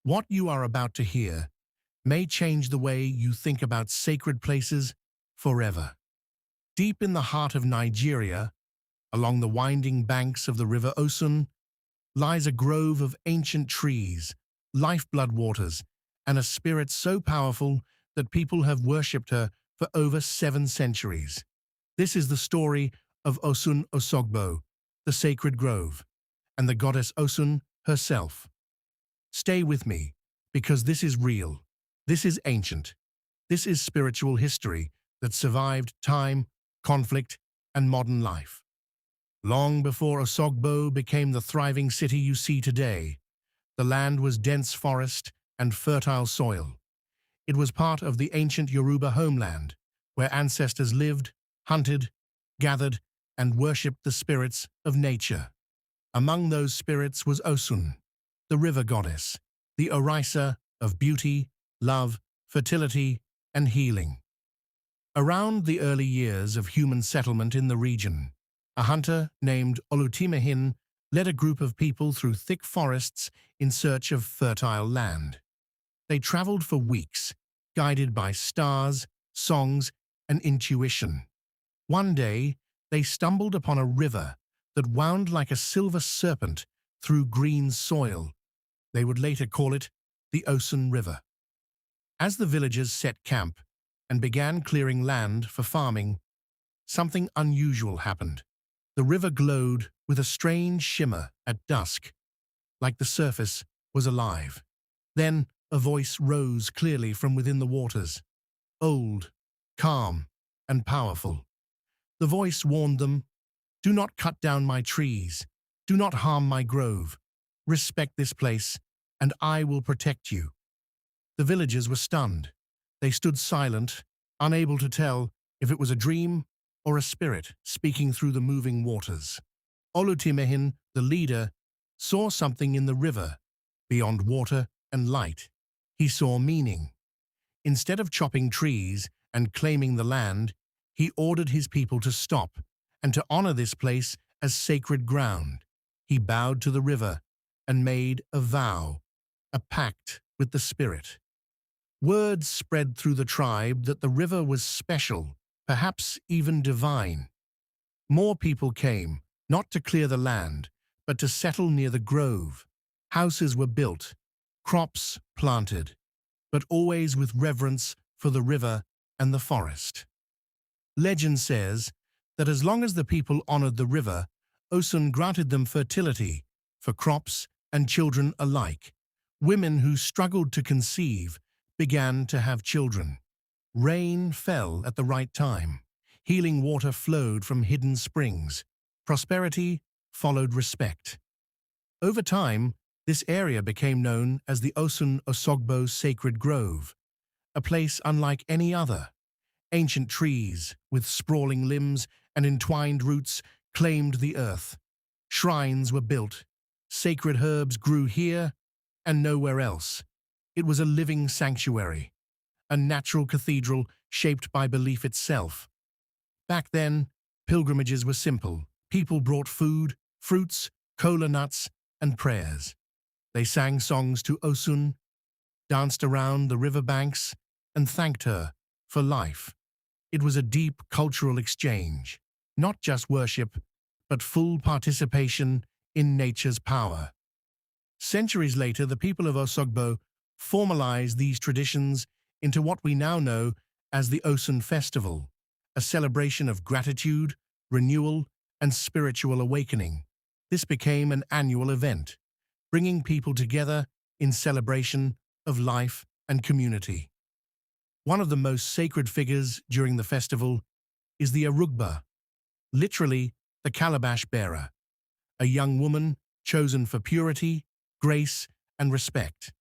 What you are about to hear may change the way you think about sacred places forever. Deep in the heart of Nigeria, along the winding banks of the river Osun, lies a grove of ancient trees, lifeblood waters, and a spirit so powerful that people have worshipped her for over 7 centuries. This is the story of Osun Osogbo, the sacred grove, and the goddess Osun herself. Stay with me, because this is real, this is ancient, this is spiritual history that survived time, conflict, and modern life. Long before Osogbo became the thriving city you see today, the land was dense forest and fertile soil. It was part of the ancient Yoruba homeland, where ancestors lived, hunted, gathered, and worshipped the spirits of nature. Among those spirits was Osun, the river goddess, the Orisa of beauty, love, fertility, and healing. Around the early years of human settlement in the region, a hunter named Olutimehin led a group of people through thick forests in search of fertile land. They traveled for weeks, guided by stars, songs, and intuition. One day, they stumbled upon a river that wound like a silver serpent through green soil. They would later call it the Osun River. As the villagers set camp and began clearing land for farming, something unusual happened. The river glowed with a strange shimmer at dusk, like the surface was alive. Then a voice rose clearly from within the waters, old, calm, and powerful. The voice warned them, "Do not cut down my trees. Do not harm my grove. Respect this place, and I will protect you." The villagers were stunned. They stood silent, unable to tell if it was a dream or a spirit speaking through the moving waters. Olutimehin, the leader, saw something in the river, beyond water and light. He saw meaning. Instead of chopping trees and claiming the land, he ordered his people to stop and to honor this place as sacred ground. He bowed to the river and made a vow, a pact with the spirit. Word spread through the tribe that the river was special, perhaps even divine. More people came, not to clear the land, but to settle near the grove. Houses were built, crops planted, but always with reverence for the river and the forest. Legend says that as long as the people honored the river, Osun granted them fertility for crops and children alike. Women who struggled to conceive began to have children. Rain fell at the right time. Healing water flowed from hidden springs. Prosperity followed respect. Over time, this area became known as the Osun Osogbo Sacred Grove, a place unlike any other. Ancient trees, with sprawling limbs and entwined roots, claimed the earth. Shrines were built. Sacred herbs grew here and nowhere else. It was a living sanctuary, a natural cathedral shaped by belief itself. Back then, pilgrimages were simple. People brought food, fruits, kola nuts, and prayers. They sang songs to Osun, danced around the riverbanks, and thanked her for life. It was a deep cultural exchange, not just worship, but full participation in nature's power. Centuries later, the people of Osogbo formalized these traditions into what we now know as the Osun Festival, a celebration of gratitude, renewal, and spiritual awakening. This became an annual event, bringing people together in celebration of life and community. One of the most sacred figures during the festival is the Arugba, literally the calabash bearer, a young woman chosen for purity, grace, and respect.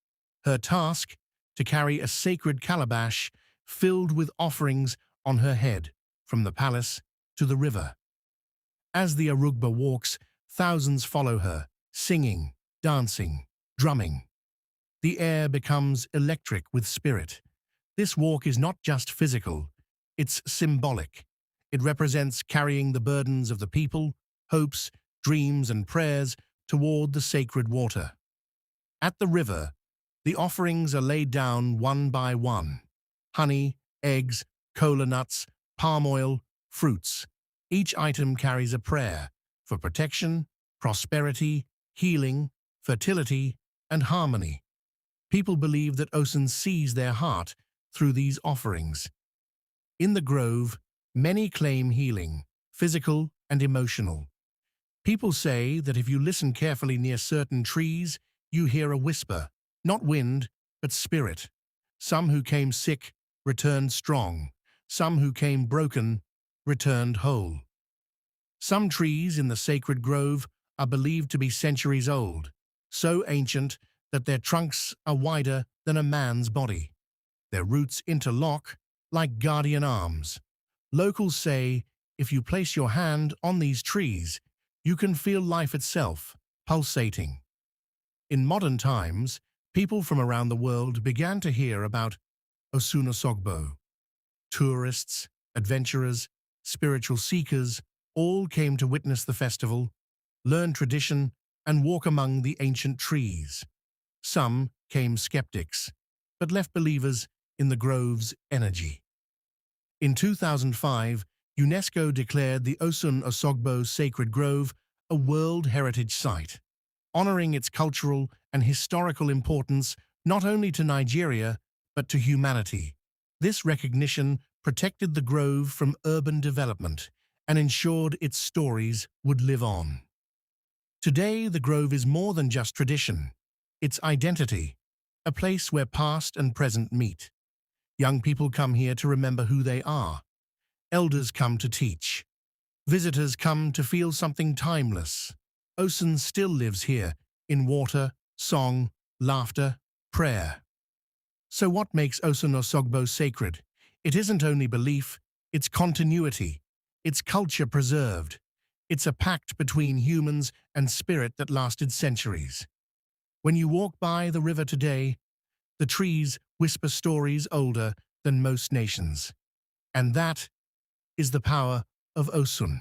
Her task, to carry a sacred calabash filled with offerings on her head, from the palace to the river. As the Arugba walks, thousands follow her, singing, dancing, drumming. The air becomes electric with spirit. This walk is not just physical, it's symbolic. It represents carrying the burdens of the people, hopes, dreams, and prayers toward the sacred water. At the river, The offerings are laid down one by one. Honey, eggs, cola nuts, palm oil, fruits. Each item carries a prayer for protection, prosperity, healing, fertility, and harmony. People believe that Osun sees their heart through these offerings. In the grove, many claim healing, physical and emotional. People say that if you listen carefully near certain trees, you hear a whisper, not wind, but spirit. Some who came sick returned strong. Some who came broken returned whole. Some trees in the sacred grove are believed to be centuries old, so ancient that their trunks are wider than a man's body. Their roots interlock like guardian arms. Locals say if you place your hand on these trees, you can feel life itself pulsating. In modern times, people from around the world began to hear about Osun Osogbo. Tourists, adventurers, spiritual seekers all came to witness the festival, learn tradition, and walk among the ancient trees. Some came skeptics, but left believers in the grove's energy. In 2005, UNESCO declared the Osun Osogbo Sacred Grove a World Heritage Site, honoring its cultural and historical importance not only to Nigeria, but to humanity. This recognition protected the grove from urban development and ensured its stories would live on. Today, the grove is more than just tradition. It's identity, a place where past and present meet. Young people come here to remember who they are. Elders come to teach. Visitors come to feel something timeless. Osun still lives here, in water, song, laughter, prayer. So what makes Osun Osogbo sacred? It isn't only belief, it's continuity. It's culture preserved. It's a pact between humans and spirit that lasted centuries. When you walk by the river today, the trees whisper stories older than most nations. And that is the power of Osun.